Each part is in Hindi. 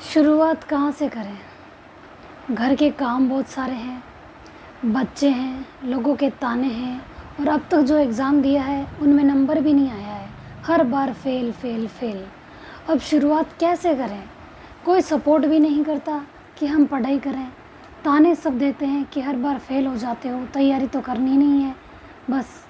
शुरुआत कहाँ से करें? घर के काम बहुत सारे हैं, बच्चे हैं, लोगों के ताने हैं और अब तक जो एग्ज़ाम दिया है उनमें नंबर भी नहीं आया है। हर बार फ़ेल, फ़ेल, फ़ेल। अब शुरुआत कैसे करें? कोई सपोर्ट भी नहीं करता कि हम पढ़ाई करें। ताने सब देते हैं कि हर बार फ़ेल हो जाते हो, तैयारी तो करनी नहीं है। बस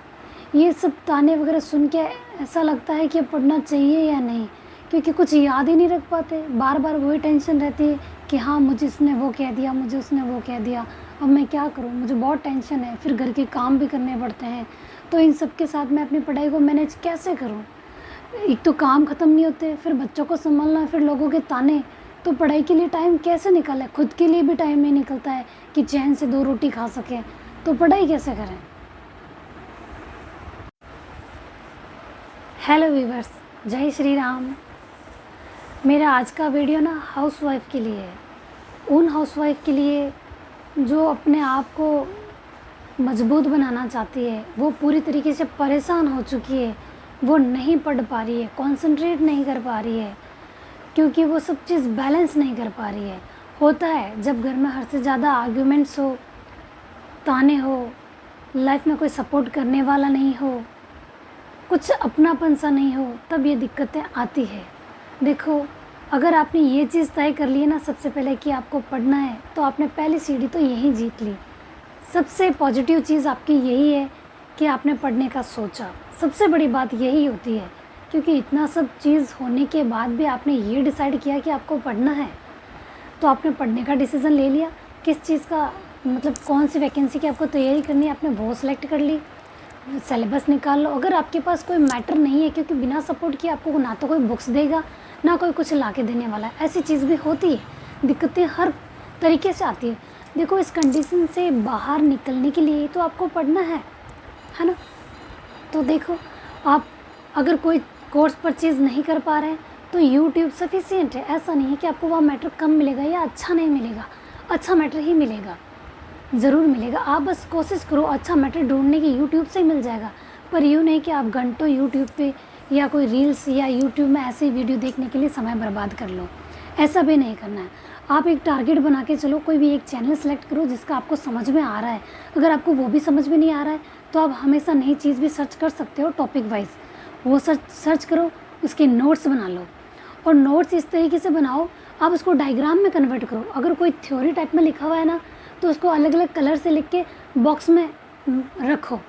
ये सब ताने वगैरह सुन के ऐसा लगता है कि अब पढ़ना चाहिए या नहीं, क्योंकि कुछ याद ही नहीं रख पाते। बार बार वही टेंशन रहती है कि हाँ, मुझे इसने वो कह दिया, मुझे उसने वो कह दिया, अब मैं क्या करूँ? मुझे बहुत टेंशन है। फिर घर के काम भी करने पड़ते हैं, तो इन सब के साथ मैं अपनी पढ़ाई को मैनेज कैसे करूँ? एक तो काम ख़त्म नहीं होते, फिर बच्चों को संभालना, फिर लोगों के ताने, तो पढ़ाई के लिए टाइम कैसे निकालें? खुद के लिए भी टाइम नहीं निकलता है कि चैन से 2 रोटी खा सकें, तो पढ़ाई कैसे करें? हेलो वीवर्स, जय श्री राम। मेरा आज का वीडियो ना हाउसवाइफ़ के लिए है। उन हाउसवाइफ़ के लिए जो अपने आप को मजबूत बनाना चाहती है, वो पूरी तरीके से परेशान हो चुकी है, वो नहीं पढ़ पा रही है, कंसंट्रेट नहीं कर पा रही है, क्योंकि वो सब चीज़ बैलेंस नहीं कर पा रही है। होता है जब घर में हद से ज़्यादा आर्ग्यूमेंट्स हो, ताने हो, लाइफ में कोई सपोर्ट करने वाला नहीं हो, कुछ अपनापन सा नहीं हो, तब ये दिक्कतें आती है। देखो, अगर आपने ये चीज़ तय कर ली है ना सबसे पहले कि आपको पढ़ना है, तो आपने पहली सीढ़ी तो यहीं जीत ली। सबसे पॉजिटिव चीज़ आपकी यही है कि आपने पढ़ने का सोचा। सबसे बड़ी बात यही होती है, क्योंकि इतना सब चीज़ होने के बाद भी आपने ये डिसाइड किया कि आपको पढ़ना है, तो आपने पढ़ने का डिसीज़न ले लिया। किस चीज़ का मतलब कौन सी वैकेंसी की आपको तैयारी करनी है, आपने वो सिलेक्ट कर ली। सिलेबस निकाल लो। अगर आपके पास कोई मैटर नहीं है, क्योंकि बिना सपोर्ट किए आपको ना तो कोई बुक्स देगा, ना कोई कुछ ला के देने वाला है। ऐसी चीज़ भी होती है, दिक्कतें हर तरीके से आती है। देखो, इस कंडीशन से बाहर निकलने के लिए तो आपको पढ़ना है ना? तो देखो, आप अगर कोई कोर्स परचेज़ नहीं कर पा रहे हैं, तो यूट्यूब सफिशिएंट है। ऐसा नहीं है कि आपको वहाँ मैटर कम मिलेगा या अच्छा नहीं मिलेगा, अच्छा मैटर ही मिलेगा, ज़रूर मिलेगा। आप बस कोशिश करो, अच्छा मैटर ढूंढने की यूट्यूब से ही मिल जाएगा। पर यूँ नहीं कि आप घंटों यूट्यूब पे या कोई रील्स या यूट्यूब में ऐसे वीडियो देखने के लिए समय बर्बाद कर लो। ऐसा भी नहीं करना है। आप एक टारगेट बना के चलो, कोई भी एक चैनल सेलेक्ट करो जिसका आपको समझ में आ रहा है। अगर आपको वो भी समझ में नहीं आ रहा है, तो आप हमेशा नई चीज़ भी सर्च कर सकते हो टॉपिक वाइज। वो सर्च करो, उसके नोट्स बना लो, और नोट्स इस तरीके से बनाओ, आप उसको डायग्राम में कन्वर्ट करो। अगर कोई थ्योरी टाइप में लिखा हुआ है ना, तो उसको अलग अलग कलर से लिख के बॉक्स में रखो,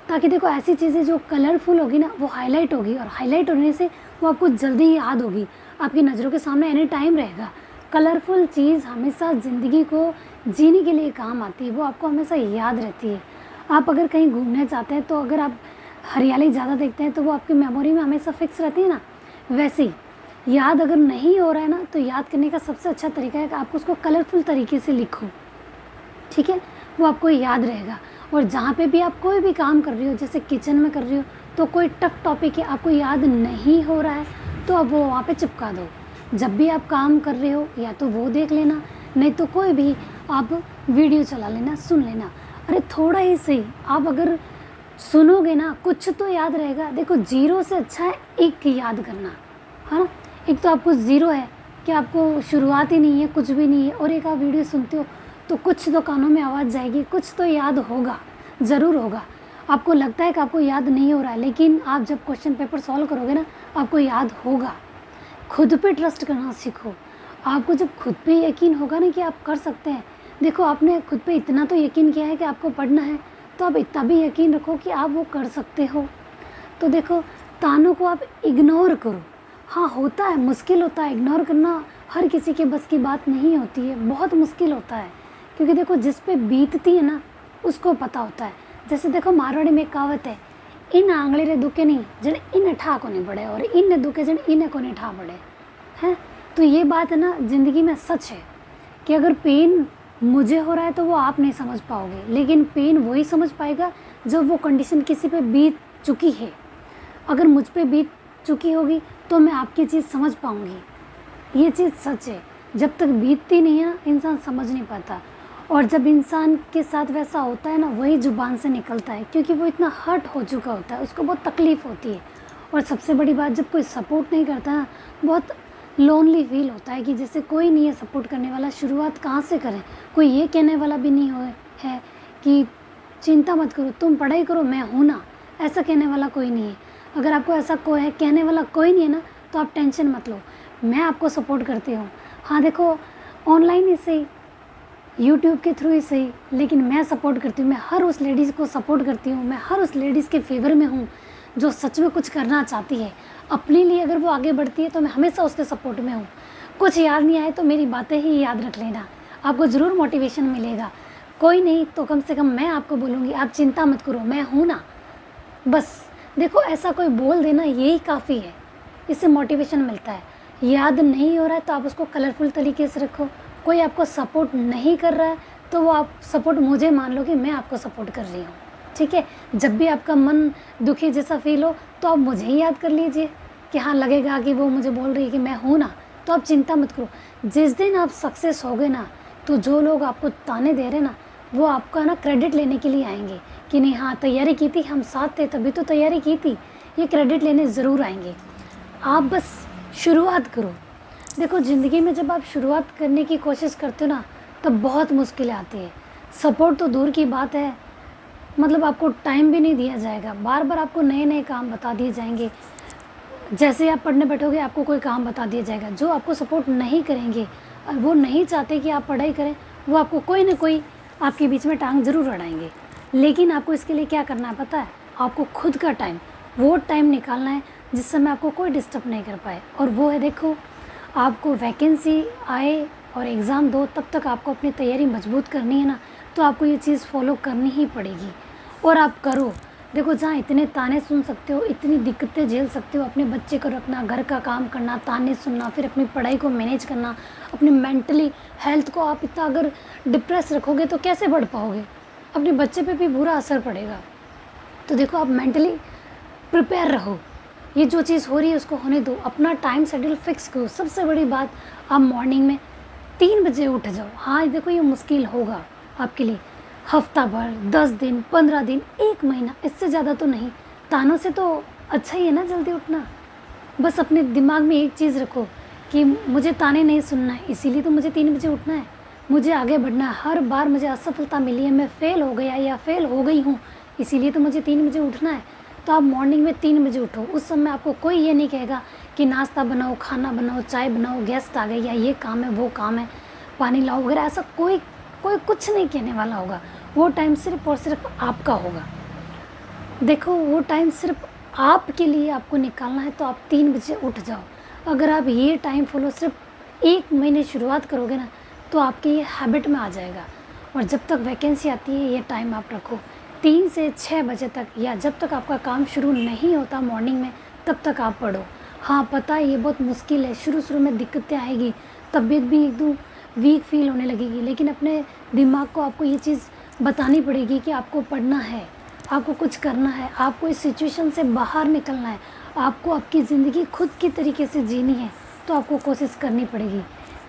ताकि देखो ऐसी चीज़ें जो कलरफुल होगी ना, वो हाईलाइट होगी, और हाईलाइट होने से वो आपको जल्दी ही याद होगी, आपकी नज़रों के सामने एनी टाइम रहेगा। कलरफुल चीज़ हमेशा ज़िंदगी को जीने के लिए काम आती है, वो आपको हमेशा याद रहती है। आप अगर कहीं घूमने जाते हैं, तो अगर आप हरियाली ज़्यादा देखते हैं, तो वो आपकी मेमोरी में हमेशा फिक्स रहती है ना। वैसे ही याद अगर नहीं हो रहा है ना, तो याद करने का सबसे अच्छा तरीका है कि आप उसको कलरफुल तरीके से लिखो, ठीक है? वो आपको याद रहेगा। और जहाँ पे भी आप कोई भी काम कर रही हो, जैसे किचन में कर रही हो, तो कोई टफ टॉपिक है, आपको याद नहीं हो रहा है, तो अब वो वहाँ पे चिपका दो। जब भी आप काम कर रहे हो, या तो वो देख लेना, नहीं तो कोई भी आप वीडियो चला लेना, सुन लेना। अरे थोड़ा ही सही, आप अगर सुनोगे ना, कुछ तो याद रहेगा। देखो, 0 से अच्छा है 1 याद करना, है ना? एक तो आपको 0 है कि आपको शुरुआत ही नहीं है, कुछ भी नहीं है, और एक आप वीडियो सुनते हो, तो कुछ तो कानों में आवाज़ जाएगी, कुछ तो याद होगा, ज़रूर होगा। आपको लगता है कि आपको याद नहीं हो रहा है, लेकिन आप जब क्वेश्चन पेपर सॉल्व करोगे ना, आपको याद होगा। खुद पे ट्रस्ट करना सीखो। आपको जब खुद पे यकीन होगा ना कि आप कर सकते हैं, देखो आपने खुद पे इतना तो यकीन किया है कि आपको पढ़ना है, तो आप इतना भी यकीन रखो कि आप वो कर सकते हो। तो देखो, तानों को आप इग्नोर करो। हाँ, होता है, मुश्किल होता है, इग्नोर करना हर किसी के बस की बात नहीं होती है, बहुत मुश्किल होता है, क्योंकि देखो जिस पे बीतती है ना, उसको पता होता है। जैसे देखो, मारवाड़ी में एक कहावत है, इन आंगली रे दुखे नहीं जन इन ठा को नहीं पड़े, और इन ने दुखे जन इन को नहीं ठा पड़े, हैं? तो ये बात है ना, ज़िंदगी में सच है कि अगर पेन मुझे हो रहा है तो वो आप नहीं समझ पाओगे, लेकिन पेन वही समझ पाएगा जब वो कंडीशन किसी पे बीत चुकी है। अगर मुझ पे बीत चुकी होगी तो मैं आपकी चीज़ समझ पाऊँगी। ये चीज़ सच है। जब तक बीतती नहीं है ना, इंसान समझ नहीं पाता। और जब इंसान के साथ वैसा होता है ना, वही ज़ुबान से निकलता है, क्योंकि वो इतना हर्ट हो चुका होता है, उसको बहुत तकलीफ़ होती है। और सबसे बड़ी बात, जब कोई सपोर्ट नहीं करता ना, बहुत लोनली फील होता है कि जैसे कोई नहीं है सपोर्ट करने वाला, शुरुआत कहाँ से करें। कोई ये कहने वाला भी नहीं है कि चिंता मत करो, तुम पढ़ाई करो, मैं हूँ ना, ऐसा कहने वाला कोई नहीं है। अगर आपको ऐसा कोई है कहने वाला कोई नहीं है ना, तो आप टेंशन मत लो, मैं आपको सपोर्ट करती हूँ। हाँ देखो, ऑनलाइन ही सही, यूट्यूब के थ्रू ही सही, लेकिन मैं सपोर्ट करती हूँ। मैं हर उस लेडीज़ को सपोर्ट करती हूँ, मैं हर उस लेडीज़ के फेवर में हूँ जो सच में कुछ करना चाहती है अपने लिए। अगर वो आगे बढ़ती है तो मैं हमेशा उसके सपोर्ट में हूँ। कुछ याद नहीं आए तो मेरी बातें ही याद रख लेना, आपको ज़रूर मोटिवेशन मिलेगा। कोई नहीं तो कम से कम मैं आपको बोलूँगी, आप चिंता मत करो, मैं हूँ ना। बस देखो, ऐसा कोई बोल देना यही काफ़ी है, इससे मोटिवेशन मिलता है। याद नहीं हो रहा है तो आप उसको कलरफुल तरीके से रखो। कोई आपको सपोर्ट नहीं कर रहा है तो वो आप सपोर्ट मुझे मान लो कि मैं आपको सपोर्ट कर रही हूँ, ठीक है। जब भी आपका मन दुखी जैसा फील हो तो आप मुझे ही याद कर लीजिए कि हाँ, लगेगा कि वो मुझे बोल रही है कि मैं हूँ ना, तो आप चिंता मत करो। जिस दिन आप सक्सेस हो गए ना, तो जो लोग आपको ताने दे रहे ना, वो आपका ना क्रेडिट लेने के लिए आएंगे कि नहीं, हाँ तैयारी की थी, हम साथ थे तभी तो तैयारी की थी, ये क्रेडिट लेने ज़रूर आएंगे। आप बस शुरुआत करो। देखो, ज़िंदगी में जब आप शुरुआत करने की कोशिश करते हो ना, तब बहुत मुश्किलें आती है। सपोर्ट तो दूर की बात है, मतलब आपको टाइम भी नहीं दिया जाएगा, बार बार आपको नए नए काम बता दिए जाएंगे। जैसे आप पढ़ने बैठोगे आपको कोई काम बता दिया जाएगा। जो आपको सपोर्ट नहीं करेंगे और वो नहीं चाहते कि आप पढ़ाई करें, वो आपको कोई ना कोई आपके बीच में टांग ज़रूर अड़ाएंगे। लेकिन आपको इसके लिए क्या करना है पता है? आपको खुद का टाइम, वो टाइम निकालना है जिस समय आपको कोई डिस्टर्ब नहीं कर पाए। और वो है, देखो, आपको वैकेंसी आए और एग्ज़ाम दो, तब तक आपको अपनी तैयारी मजबूत करनी है ना, तो आपको ये चीज़ फॉलो करनी ही पड़ेगी और आप करो। देखो, जहाँ इतने ताने सुन सकते हो, इतनी दिक्कतें झेल सकते हो, अपने बच्चे को रखना, घर का काम करना, ताने सुनना, फिर अपनी पढ़ाई को मैनेज करना, अपनी मेंटली हेल्थ को आप इतना अगर डिप्रेस रखोगे तो कैसे बढ़ पाओगे? अपने बच्चे पे भी बुरा असर पड़ेगा। तो देखो, आप मेंटली प्रिपेयर रहो, ये जो चीज़ हो रही है उसको होने दो, अपना टाइम शेड्यूल फिक्स करो। सबसे बड़ी बात, आप मॉर्निंग में 3 बजे उठ जाओ। हाँ देखो, ये मुश्किल होगा आपके लिए, हफ्ता भर, 10 दिन, 15 दिन, 1 महीना, इससे ज़्यादा तो नहीं। तानों से तो अच्छा ही है ना जल्दी उठना। बस अपने दिमाग में एक चीज़ रखो कि मुझे ताने नहीं सुनना है, इसीलिए तो मुझे 3 बजे उठना है, मुझे आगे बढ़ना है। हर बार मुझे असफलता मिली है, मैं फ़ेल हो गया या फ़ेल हो गई हूँ, इसीलिए तो मुझे 3 बजे उठना है। तो आप मॉर्निंग में 3 बजे उठो। उस समय आपको कोई ये नहीं कहेगा कि नाश्ता बनाओ, खाना बनाओ, चाय बनाओ, गेस्ट आ गए, या ये काम है, वो काम है, पानी लाओ वगैरह, ऐसा कोई कुछ नहीं कहने वाला होगा। वो टाइम सिर्फ़ और सिर्फ आपका होगा। देखो, वो टाइम सिर्फ आपके लिए आपको निकालना है, तो आप 3 बजे उठ जाओ। अगर आप ये टाइम फॉलो सिर्फ 1 महीने शुरुआत करोगे ना, तो आपके ये हैबिट में आ जाएगा। और जब तक वैकेंसी आती है, ये टाइम आप रखो, 3 से 6 बजे तक, या जब तक आपका काम शुरू नहीं होता मॉर्निंग में, तब तक आप पढ़ो। हाँ पता है ये बहुत मुश्किल है, शुरू में दिक्कतें आएगी, तबीयत भी एकदम वीक फील होने लगेगी, लेकिन अपने दिमाग को आपको ये चीज़ बतानी पड़ेगी कि आपको पढ़ना है, आपको कुछ करना है, आपको इस सिचुएशन से बाहर निकलना है, आपको आपकी ज़िंदगी खुद की तरीके से जीनी है, तो आपको कोशिश करनी पड़ेगी।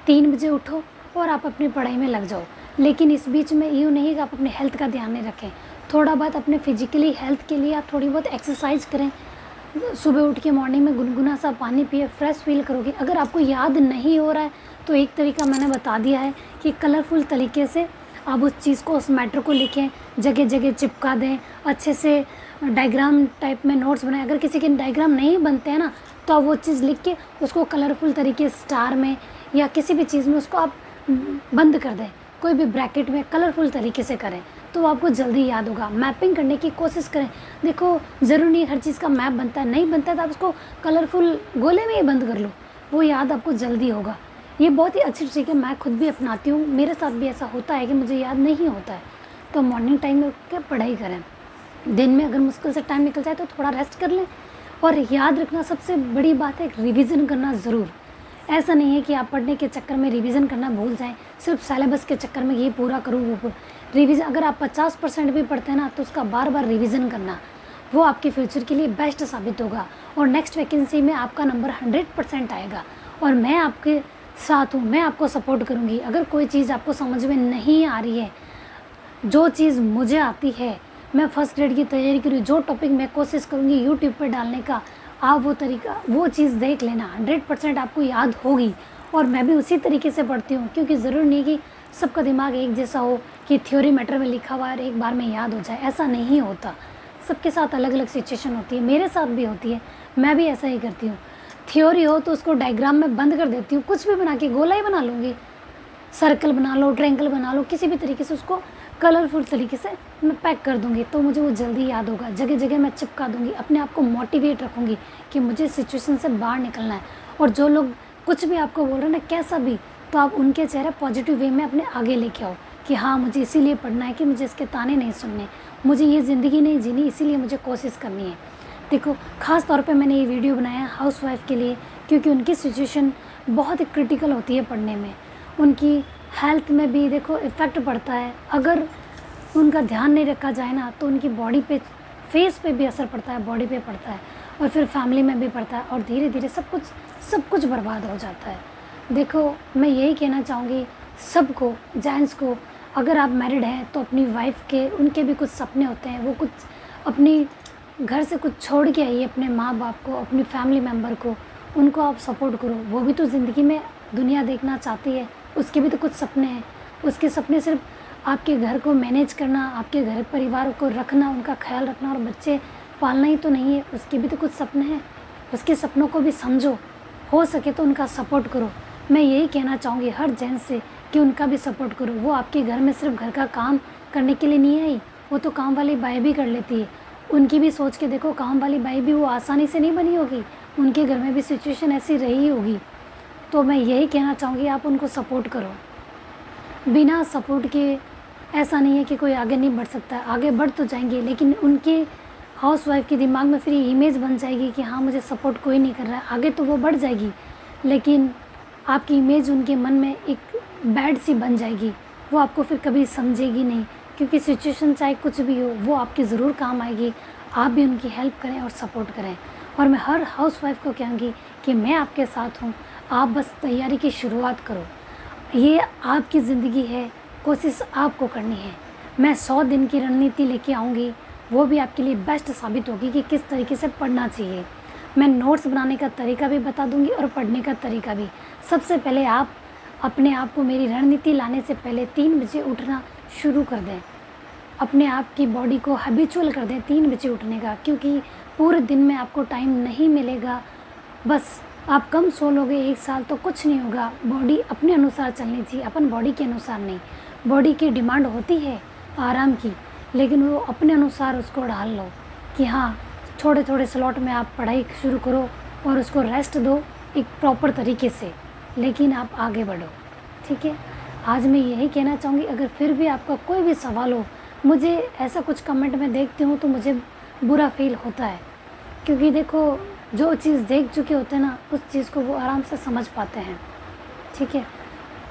3 बजे उठो और आप अपनी पढ़ाई में लग जाओ। लेकिन इस बीच में यूँ नहीं कि आप अपने हेल्थ का ध्यान नहीं रखें। थोड़ा बहुत अपने फिजिकली हेल्थ के लिए आप थोड़ी बहुत एक्सरसाइज करें। सुबह उठ के मॉर्निंग में गुनगुना सा पानी पिए, फ्रेश फील करोगे। अगर आपको याद नहीं हो रहा है तो एक तरीका मैंने बता दिया है कि कलरफुल तरीके से आप उस चीज़ को, उस मैटर को लिखें, जगह जगह चिपका दें, अच्छे से डायग्राम टाइप में नोट्स बनाएं। अगर किसी के डायग्राम नहीं बनते हैं ना, तो आप वो चीज़ लिख के उसको कलरफुल तरीके स्टार में या किसी भी चीज़ में उसको आप बंद कर दें, कोई भी ब्रैकेट में कलरफुल तरीके से करें, तो आपको जल्दी याद होगा। मैपिंग करने की कोशिश करें। देखो, ज़रूरी नहीं हर चीज़ का मैप बनता है, नहीं बनता है तो आप उसको कलरफुल गोले में ही बंद कर लो, वो याद आपको जल्दी होगा। ये बहुत ही अच्छी ट्रिक है, मैं खुद भी अपनाती हूँ, मेरे साथ भी ऐसा होता है कि मुझे याद नहीं होता है, तो मॉर्निंग टाइम में उठ के पढ़ाई करें। दिन में अगर मुश्किल से टाइम निकल जाए तो थोड़ा रेस्ट कर लें। और याद रखना, सबसे बड़ी बात है रिवीजन करना ज़रूर। ऐसा नहीं है कि आप पढ़ने के चक्कर में रिवीजन करना भूल जाएं, सिर्फ सिलेबस के चक्कर में ये पूरा करूँ वो पूरा। रिवीजन अगर आप 50% भी पढ़ते हैं ना, तो उसका बार बार रिवीजन करना, वो आपके फ्यूचर के लिए बेस्ट साबित होगा और नेक्स्ट वैकेंसी में आपका नंबर 100% आएगा। और मैं आपके साथ हूँ, मैं आपको सपोर्ट करूँगी। अगर कोई चीज़ आपको समझ में नहीं आ रही है, जो चीज़ मुझे आती है, मैं फर्स्ट ग्रेड की तैयारी करूँ, जो टॉपिक मैं कोशिश करूँगी यूट्यूब पर डालने का, आप वो चीज़ देख लेना, 100% आपको याद होगी। और मैं भी उसी तरीके से पढ़ती हूँ, क्योंकि ज़रूरी नहीं कि सबका दिमाग एक जैसा हो कि थ्योरी मैटर में लिखा हुआ है और एक बार में याद हो जाए, ऐसा नहीं होता। सबके साथ अलग अलग सिचुएशन होती है, मेरे साथ भी होती है, मैं भी ऐसा ही करती हूँ। थ्योरी हो तो उसको डायग्राम में बंद कर देती हूँ, कुछ भी बना के गोला ही बना लूँगी, सर्कल बना लो, ट्रायंगल बना लो, किसी भी तरीके से उसको कलरफुल तरीके से मैं पैक कर दूँगी, तो मुझे वो जल्दी याद होगा। जगह जगह मैं चिपका दूँगी, अपने आप को मोटिवेट रखूँगी कि मुझे सिचुएशन से बाहर निकलना है। और जो लोग कुछ भी आपको बोल रहे हैं ना, कैसा भी, तो आप उनके चेहरे पॉजिटिव वे में अपने आगे लेके आओ कि हाँ, मुझे इसीलिए पढ़ना है कि मुझे इसके ताने नहीं सुनने, मुझे ये ज़िंदगी नहीं जीनी, इसीलिए मुझे कोशिश करनी है। देखो, ख़ास तौर पे मैंने ये वीडियो बनाया है हाउसवाइफ़ के लिए, क्योंकि उनकी सिचुएशन बहुत ही क्रिटिकल होती है पढ़ने में। उनकी हेल्थ में भी देखो इफ़ेक्ट पड़ता है, अगर उनका ध्यान नहीं रखा जाए ना, तो उनकी बॉडी पे, फेस पे भी असर पड़ता है, बॉडी पे पड़ता है, और फिर फैमिली में भी पड़ता है, और धीरे धीरे सब कुछ बर्बाद हो जाता है। देखो, मैं यही कहना चाहूँगी सबको, जेंट्स को, अगर आप मैरिड हैं तो अपनी वाइफ़ के, उनके भी कुछ सपने होते हैं, वो कुछ अपनी घर से कुछ छोड़ के आई है, अपने माँ बाप को, अपनी फैमिली मेम्बर को, उनको आप सपोर्ट करो। वो भी तो ज़िंदगी में दुनिया देखना चाहती है, उसके भी तो कुछ सपने हैं। उसके सपने सिर्फ आपके घर को मैनेज करना, आपके घर परिवार को रखना, उनका ख्याल रखना और बच्चे पालना ही तो नहीं है, उसके भी तो कुछ सपने हैं। उसके सपनों को भी समझो, हो सके तो उनका सपोर्ट करो। मैं यही कहना चाहूँगी हर जेंट्स से कि उनका भी सपोर्ट करो। वो आपके घर में सिर्फ घर का काम करने के लिए नहीं आई, वो तो काम वाली बाई भी कर लेती है। उनकी भी सोच के देखो, काम वाली बाई भी वो आसानी से नहीं बनी होगी, उनके घर में भी सिचुएशन ऐसी रही होगी। तो मैं यही कहना चाहूँगी, आप उनको सपोर्ट करो। बिना सपोर्ट के ऐसा नहीं है कि कोई आगे नहीं बढ़ सकता, आगे बढ़ तो जाएंगे, लेकिन उनके हाउसवाइफ के दिमाग में फिर ये इमेज बन जाएगी कि हाँ, मुझे सपोर्ट कोई नहीं कर रहा है। आगे तो वो बढ़ जाएगी, लेकिन आपकी इमेज उनके मन में एक बैड सी बन जाएगी, वो आपको फिर कभी समझेगी नहीं, क्योंकि सिचुएशन चाहे कुछ भी हो, वो आपकी ज़रूर काम आएगी। आप भी उनकी हेल्प करें और सपोर्ट करें। और मैं हर हाउसवाइफ को कहूँगी कि मैं आपके साथ हूँ, आप बस तैयारी की शुरुआत करो। ये आपकी ज़िंदगी है, कोशिश आपको करनी है। मैं 100 दिन की रणनीति लेके आऊँगी, वो भी आपके लिए बेस्ट साबित होगी कि किस तरीके से पढ़ना चाहिए। मैं नोट्स बनाने का तरीका भी बता दूँगी और पढ़ने का तरीका भी। सबसे पहले आप अपने आप को मेरी रणनीति लाने से पहले 3 बजे उठना शुरू कर दें। अपने आप की बॉडी को हैबिचुअल कर दें 3 बजे उठने का, क्योंकि पूरे दिन में आपको टाइम नहीं मिलेगा। बस आप कम सो लोगे 1 साल तो कुछ नहीं होगा। बॉडी अपने अनुसार चलनी चाहिए, अपन बॉडी के अनुसार नहीं। बॉडी की डिमांड होती है आराम की, लेकिन वो अपने अनुसार उसको ढाल लो कि हाँ, थोड़े थोड़े स्लॉट में आप पढ़ाई शुरू करो और उसको रेस्ट दो एक प्रॉपर तरीके से, लेकिन आप आगे बढ़ो। ठीक है, आज मैं यही कहना चाहूँगी। अगर फिर भी आपका कोई भी सवाल हो, मुझे ऐसा कुछ कमेंट में देखती हूँ तो मुझे बुरा फील होता है, क्योंकि देखो, जो चीज़ देख चुके होते हैं ना, उस चीज़ को वो आराम से समझ पाते हैं। ठीक है,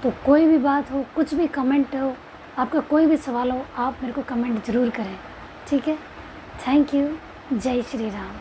तो कोई भी बात हो, कुछ भी कमेंट हो, आपका कोई भी सवाल हो, आप मेरे को कमेंट ज़रूर करें। ठीक है, थैंक यू। जय श्री राम।